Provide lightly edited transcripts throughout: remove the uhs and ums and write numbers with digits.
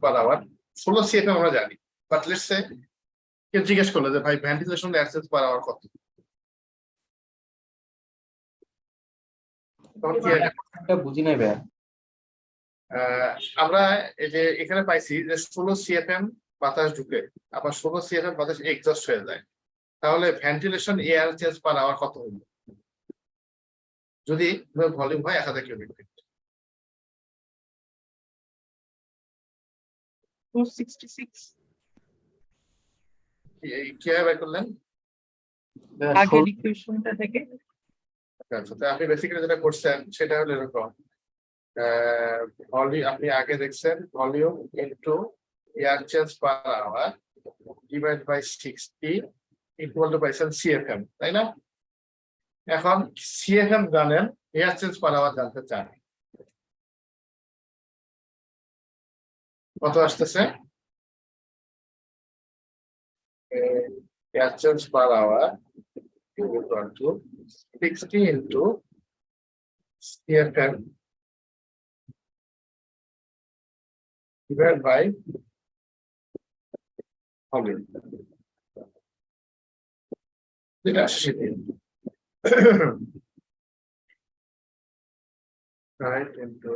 Per hour 16 CFM আমরা জানি, but let's say কেউ জিজ্ঞেস করলো যে ভাই ventilation air change per hour কত, তখন কি এটা বুঝি নাই ভাই। আমরা এই যে এখানে পাইছি যে 16 CFM বাতাস ঢুকে আবার 16 CFM বাতাস এক্সস্ট হয়ে যায়, তাহলে ventilation air change per hour কত হলো যদি ভলিউম হয় 1000 কিউবিক ফিট? 266 কিভাবে বের করলেন? আগের ইকুয়েশনটা থেকে। আচ্ছা, তো আপনি বেসিক্যালি যেটা করছেন সেটা হলো এরকম, ভলিউম আপনি আগে দেখছেন volume into air change per hour divide by 60 equal to পাইছেন CFM, তাই না? এখন CFM জানেন, এয়ার চেঞ্জ পার আওয়ার জানতে চান, কত আসতেছে? Air change per hour equal to 60 into CFM divided by volume. যেটা আসছে right into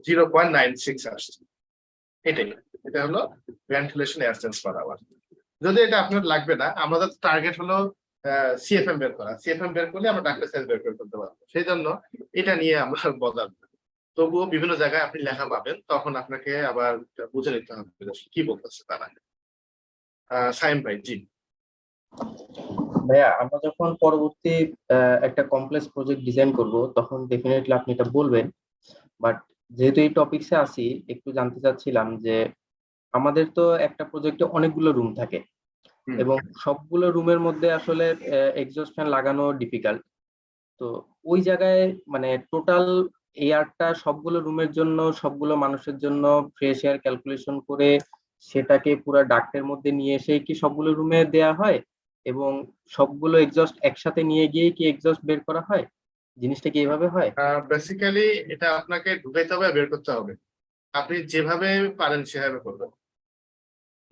0.96 আসছে, এটাই, এটা হলো ventilation air change per hour. যদি এটা আপনার লাগবে না, আমাদের টার্গেট হলো CFM বের করা, CFM বের করলে আমরা ডাক্তার সাইজ বের করতে পারবো, সেই জন্য এটা নিয়ে আমরা বদলাব। তবুও বিভিন্ন জায়গায় আপনি লেখা পাবেন, তখন আপনাকে আবার বুঝে নিতে হবে কি বলতেছে তারা। সাইম ভাই, জি ভাইয়া, আমরা যখন পরবর্তী একটা কমপ্লেক্স প্রজেক্ট ডিজাইন করব তখন ডেফিনেটলি আপনি এটা বলবেন, বাট যেহেতু এই টপিকসে আসি একটু জানতে চাচ্ছিলাম যে আমাদের তো একটা প্রজেক্টে অনেকগুলো রুম থাকে এবং সবগুলো রুমের মধ্যে আসলে এক্সস্ট ফ্যান লাগানো ডিফিকাল্ট। তো ওই জায়গায় মানে টোটাল এয়ারটা সবগুলো রুমের জন্য, সবগুলো মানুষের জন্য ফ্রেশ এয়ার ক্যালকুলেশন করে সেটাকে পুরো ডাক্টের মধ্যে নিয়ে এসে কি সবগুলো রুমে দেয়া হয় এবং সবগুলো এক্সস্ট একসাথে নিয়ে গিয়ে কি এক্সস্ট বের করা হয়? জিনিসটা কি এভাবে হয়? বেসিক্যালি এটা আপনাকে ঢুকাইতে হবে, বের করতে হবে, আপনি যেভাবে পারেন সেভাবে করবেন।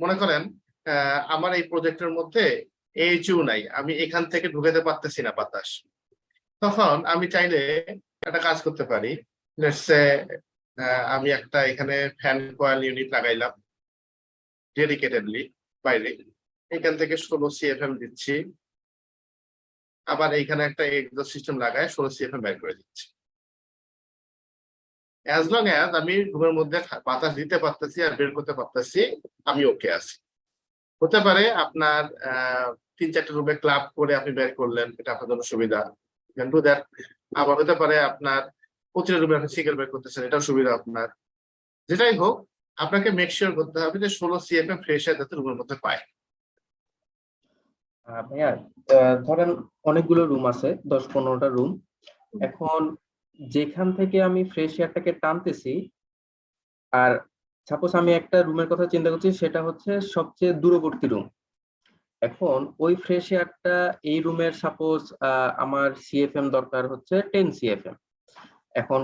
মনে করেন আমার এই প্রজেক্টের মধ্যে এইচইউ নাই, আমি এখান থেকে ঢুকাতে পারতেছি না বাতাস, তখন আমি চাইলে একটা কাজ করতে পারি। লেটস সে আমি একটা এখানে ফ্যান কয়েল ইউনিট লাগাইলাম ডেডিকেটেডলি বাইরে, এখান থেকে 16 CFM দিচ্ছি, আবার এইখানে একটা এক্সস্ট সিস্টেম লাগায় 16 CFM বের করে দিচ্ছি। অ্যাজ লং অ্যাজ আমি রুমের মধ্যে বাতাস দিতে পারতেছি আর বের করতে পারতেছি, আমি ওকে আছি। হতে পারে আপনার 3-4টা রুমে ক্লাব করে আপনি বের করলেন, এটা আপনার জন্য সুবিধা, ডু দ্যাট। আবার হতে পারে আপনার প্রতিটা রুমে আপনি সিঙ্গেল বের করতেছেন, এটাও সুবিধা আপনার। যেটাই হোক, আপনাকে মেক শিওর করতে হবে যে 16 CFM ফ্রেশ এয়ার যাতে রুমের মধ্যে পায়। ভাইয়া, ধরেন অনেকগুলো রুম আছে, 10-15টা রুম। এখন যেখান থেকে আমি ফ্রেশ এয়ারটাকে টানতেছি, আর সাপোজ আমি একটা রুমের কথা চিন্তা করছি, সেটা হচ্ছে সবচেয়ে দূরবর্তী রুম। এখন ওই ফ্রেশ এয়ারটা এই রুমের সাপোজ আমার CFM দরকার হচ্ছে 10 CFM। এখন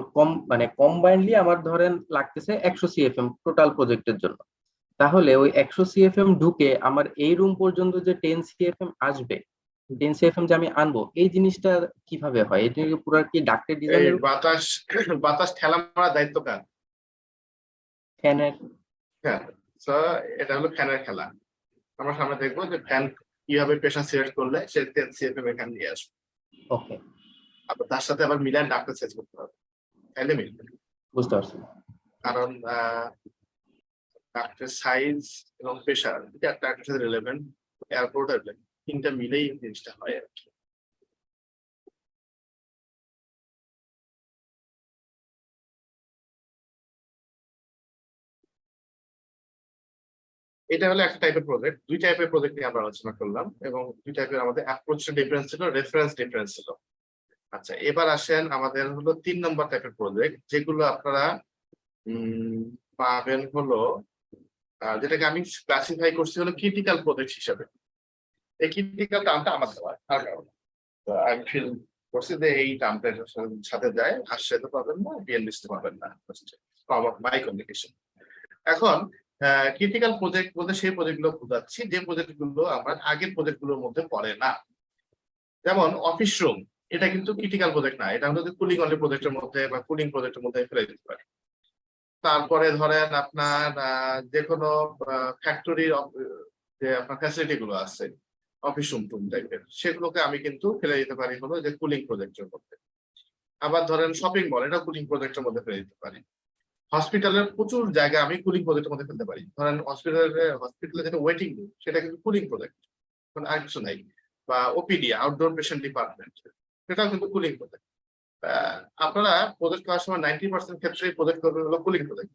কম্বাইন্ডলি আমার ধরেন লাগতেছে 100 CFM টোটাল প্রজেক্টের জন্য। তাহলে ওই 100 CFM ঢুকে আমার এই রুম পর্যন্ত যে 10 CFM আসবে, 10 CFM যে আমি আনবো, এই জিনিসটা কিভাবে হয়? এটা পুরো কি ডাক্টের ডিজাইনের বাতাস বাতাস ঠেলা মারার দায়িত্ব কার? ফ্যানের? হ্যাঁ, তো এটা হলো ফ্যানের খেলা। আমরা সামনে দেখবো যে ফ্যান কিভাবে প্রেসার সিলেক্ট করলে সে 10 CFM এখান দিয়ে আসবে। ওকে, আবার তার সাথে আবার মিলান ডাক্তার সেট করতে হবে, তাইলে মিলবে। বুঝতে পারছি। কারণ ডাক্তার সাইজ এবং প্রেসার এটা একটা একটার সাথে রিলেভেন্ট, এয়ারপোর্ট রিলেভেন্ট, তিনটা মিলেই জিনিসটা হয় আর কি। এটা হলো একটা টাইপের প্রজেক্ট। দুই টাইপের প্রজেক্ট নিয়ে আমরা আলোচনা করলাম এবং দুই টাইপের আমাদের অ্যাপ্রোচ ডিফারেন্স ছিল, রেফারেন্স ডিফারেন্স ছিল। আচ্ছা, এবার আসেন আমাদের হলো 3 নম্বর টাইপের প্রজেক্ট, যেগুলো আপনারা পাবেন হলো যেটাকে আমি ক্লাসিফাই করছি হলো ক্রিটিক্যাল প্রজেক্ট হিসাবে। এই ক্রিটিক্যাল টার্মটা আমার দেওয়া আর কারণ আই ফিল করছি যে এই টার্মটার সাথে যায়, আশ্রয় পাবেন না, বিএনবিসি পাবেন না, মাই কমিউনিকেশন। এখন ক্রিটিক্যাল প্রজেক্ট বলতে সেই প্রজেক্টগুলো বোঝাচ্ছি যে প্রজেক্টগুলো আমার আগের প্রজেক্টগুলোর মধ্যে পড়ে না। যেমন অফিস রুম, এটা কিন্তু ক্রিটিক্যাল প্রজেক্ট না, এটা হচ্ছে কুলিং অনলি প্রজেক্টের মধ্যে বা কুলিং প্রজেক্টের মধ্যে ফেলে দিতে পারি। তারপরে ধরেন আপনার যে কোনো ফ্যাক্টরির যে আপনার ফ্যাসিলিটি গুলো আছে অফিস রুম টুম টাইপের, সেগুলোকে আমি কিন্তু ফেলে দিতে পারি হলো যে কুলিং প্রজেক্টের মধ্যে। আবার ধরেন শপিং মল, এটা কুলিং প্রজেক্টের মধ্যে ফেলে দিতে পারি। হসপিটালের প্রচুর জায়গা আমি কুলিং প্রজেক্টের মধ্যে ফেলতে পারি। ধরেন হসপিটালে যেটা ওয়েটিং রুম, সেটা কিন্তু কুলিং প্রজেক্ট, আর কিছু নাই। বা ওপিডি, আউটডোর পেশেন্ট ডিপার্টমেন্ট, সেটাও কিন্তু কুলিং প্রজেক্ট। আপনারা প্রজেক্ট করার সময় 90% ক্ষেত্রে প্রজেক্ট করবেন হলো কুলিং প্রজেক্ট।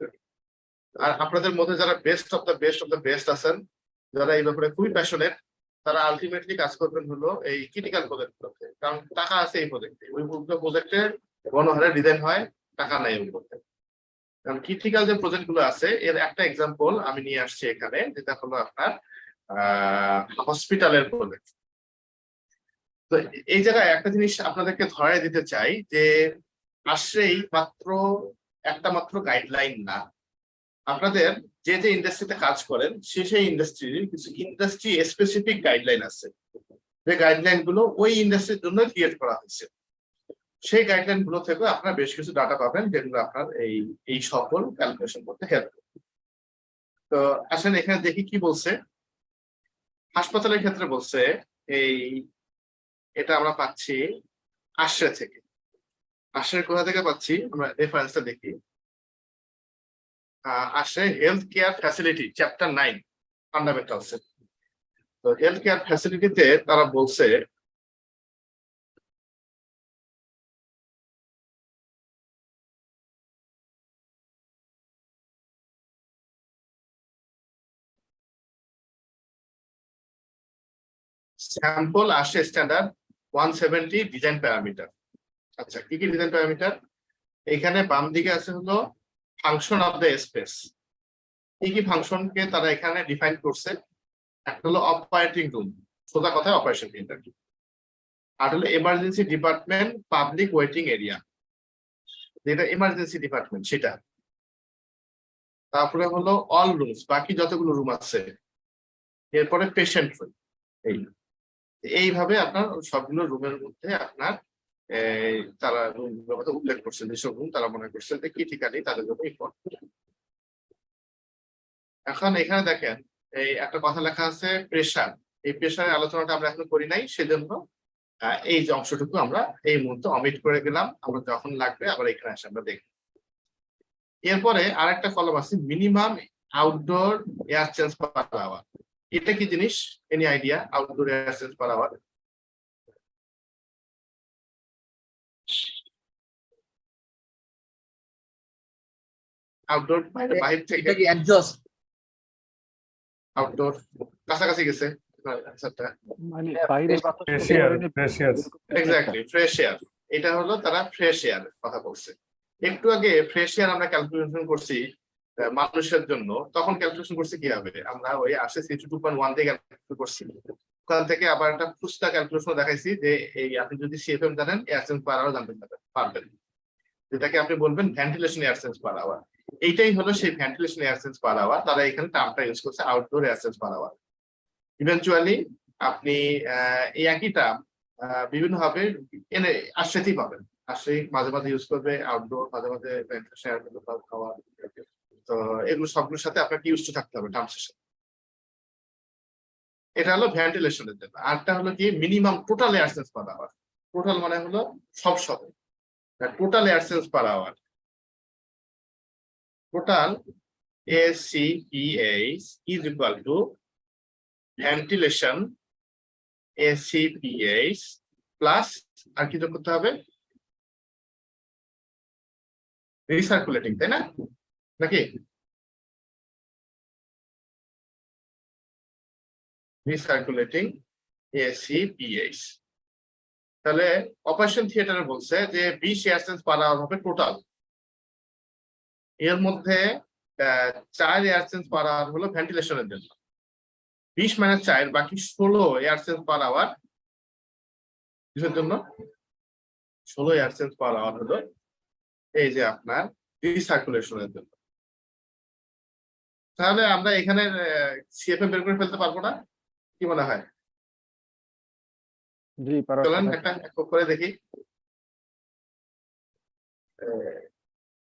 আর আপনাদের মধ্যে যারা বেস্ট অফ দ্য বেস্ট আছেন, যারা এই ব্যাপারে খুবই প্যাশনেট, তারা আলটিমেটলি কাজ করবেন হলো এই ক্রিটিক্যাল প্রজেক্টগুলোতে। কারণ টাকা আছে এই প্রজেক্টে, ওই প্রজেক্টে গণহারে ডিজাইন হয়, টাকা নাই ওই প্রজেক্টে। কারণ ক্রিটিক্যাল যে প্রজেক্ট গুলো আছে, এর একটা এক্সাম্পল আমি নিয়ে আসছি এখানে, যেটা হলো আপনার হসপিটালের প্রজেক্ট। তো এই জায়গায় একটা জিনিস আপনাদেরকে ধরাই দিতে চাই যে আশ্রয় মাত্র একটা মাত্র গাইডলাইন না। আপনাদের যে যে ইন্ডাস্ট্রিতে কাজ করেন সেই ইন্ডাস্ট্রির কিছু ইন্ডাস্ট্রি স্পেসিফিক গাইডলাইন আছে, যে গাইডলাইন গুলো ওই ইন্ডাস্ট্রির জন্য ক্রিয়েট করা হয়েছে। সেই গাইডলাইন গুলো থেকে আপনারা বেশ কিছু ডাটা পাবেন, যেগুলো আপনার এই সকল ক্যালকুলেশন করতে হেল্প করবে। তো আসলে এখানে দেখি কি বলছে। হাসপাতালের ক্ষেত্রে বলছে এটা আমরা পাচ্ছি আশ্রয় থেকে। আশ্রয় কোথা থেকে পাচ্ছি আমরা রেফারেন্সটা দেখি। আশ্রয় health care facility, chapter 9 fundamentals. তো হেলথ কেয়ার ফ্যাসিলিটিতে তারা বলছে স্যাম্পল আসে স্ট্যান্ডার্ড 170 ডিজাইন প্যারামিটার। আচ্ছা, কি কি ডিজাইন প্যারামিটার? এখানে বাম দিকে আছে হলো ফাংশন অফ দ্য স্পেস। কি কি ফাংশনকে তারা এখানে ডিফাইন করছে? একটা হলো অপারেটিং রুম, সোজা কথায় অপারেশন থিয়েটার। আর হলো emergency department, public waiting area, যেটা এমার্জেন্সি ডিপার্টমেন্ট সেটা। তারপরে হলো অল রুমস, বাকি যতগুলো রুম আছে। এরপরে পেশেন্ট রুম। এইভাবে আপনার সবগুলো রুমের মধ্যে আপনার তারা রুমগুলোর কথা উল্লেখ করছেন, যেসব রুম তারা মনে করছেন যে ক্রিটিক্যালি তাদের জন্য ইম্পর্টেন্ট। এখন এখানে দেখেন এই একটা কথা লেখা আছে প্রেসার। এই প্রেসারের আলোচনাটা আমরা এখন করি নাই, সেজন্য এই যে অংশটুকু আমরা এই মুহূর্তে অমিট করে গেলাম। আমরা যখন লাগবে আবার এখানে এসে আমরা দেখব। এরপরে আরেকটা কলম আছে minimum outdoor air change per hour. এটা কি জিনিস? Any idea? Outdoor air change per hour outdoor বাইরে থেকে, এটা কি এক্সজস্ট? আউটডোর কাছাকাছি গেছে মানে বাইরে এক্স্যাক্টলি ফ্রেশ এয়ার। এটা হলো তারা ফ্রেশ এয়ার কথা বলছে। একটু আগে ফ্রেশ এয়ার আমরা ক্যালকুলেশন করছি মানুষের জন্য, তখন ক্যালকুলেশন করছি কি হবে? আমরা ওই আসে 2.1 দিয়ে ক্যালকুলেট করছি। ওখান থেকে আবার একটা ফুস্টা ক্যালকুলেশন দেখাইছি যে এই আপনি যদি সিএফএম জানেন, এয়ার চেঞ্জ পার আওয়ার জানতে পারবেন, যেটাকে আপনি বলবেন ventilation air change per hour. এইটাই হলো সেই ventilation air change per hour. তারা এখানে টার্মটা ইউজ করছে outdoor air change per hour. Eventually আপনি এই একই টার্ম বিভিন্ন ভাবে এনে আশ্রয়তেই পাবেন। আশ্রয় মাঝে মাঝে ইউজ করবে, আউটডোর মাঝে মাঝে ভেন্টিলেশন এয়ার খাওয়া। তো এগুলো সবগুলোর সাথে আপনাকে ইউজ টু থাকতে হবে টার্মসের সাথে। এটা হলো ভেন্টিলেশনের জন্য। আরটা হলো কি minimum total air change per hour. Total মানে হলো সব সাথে total air change per hour. Total ACPH is equal to ventilation ACPH plus আর কি যোগ করতে হবে? রিসার্কুলেটিং, তাই না? নাকি রিসার্কুলেটিং ACPH। তাহলে অপারেশন থিয়েটারে বলছে যে 20 এয়ার চেঞ্জ পার আওয়ার হবে টোটাল। এর মধ্যে 4 এয়ার চেঞ্জ পার আওয়ার হলো ভেন্টিলেশনের জন্য। 20 - 4 বাকি 16 এয়ার চেঞ্জ পার আওয়ার কিসের জন্য? 16 এয়ার চেঞ্জ পার আওয়ার হলো এই যে আপনার রিসার্কুলেশনের জন্য। তাহলে আমরা এখানে সিএফএম বের করে ফেলতে পারবো না, কি মনে হয়? জি পারা চলেন একটা করে দেখি।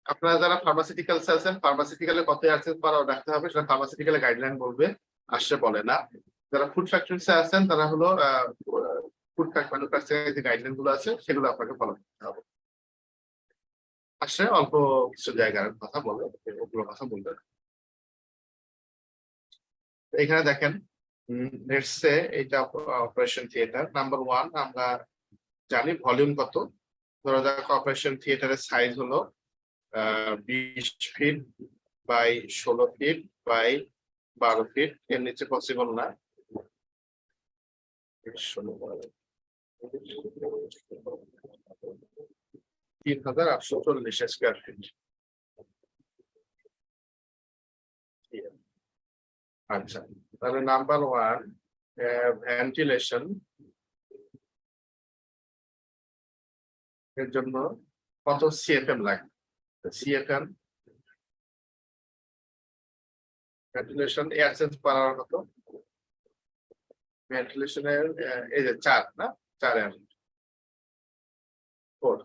আপনারা যারা ফার্মাসিউটিক্যালস আছেন, ফার্মাসিউটিক্যালে কত এয়ার চেঞ্জ পার আওয়ার রাখতে হবে সেটা ফার্মাসিউটিক্যালে গাইডলাইন বলবে, আসছে বলে না। যারা ফুড ফ্যাক্টরিতে আছেন তারা হলো ফুড ম্যানুফ্যাকচারিং যে গাইডলাইন গুলো আছে সেগুলো আপনাকে ফলো করতে হবে। আসলে অল্প কিছু জায়গার কথা বলে, ওগুলো কথা বলবে না। এখানে দেখেন লেটস সে এটা অপারেশন থিয়েটার নাম্বার 1। আমরা জানি ভলিউম কত। ধরা যাক অপারেশন থিয়েটারের সাইজ হলো 20 feet by 16 feet by 12 feet, এর নিচে পসিবল না। 3840 স্কয়ার ফিট। আচ্ছা, তাহলে নাম্বার 1 ভেন্টিলেশন এর জন্য কত সিএফএম লাগবে? CFM ventilation air change per hour কত? ভেন্টিলেশনের এই যে 4 না, 4 এর 4।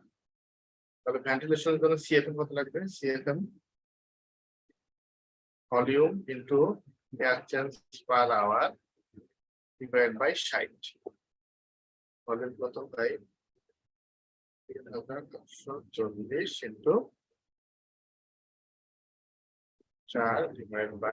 তাহলে ভেন্টিলেশনের জন্য সিএফএম কত লাগবে? CFM volume into air change per hour divide by 60। Volume কত? By 3940 into 4 divide by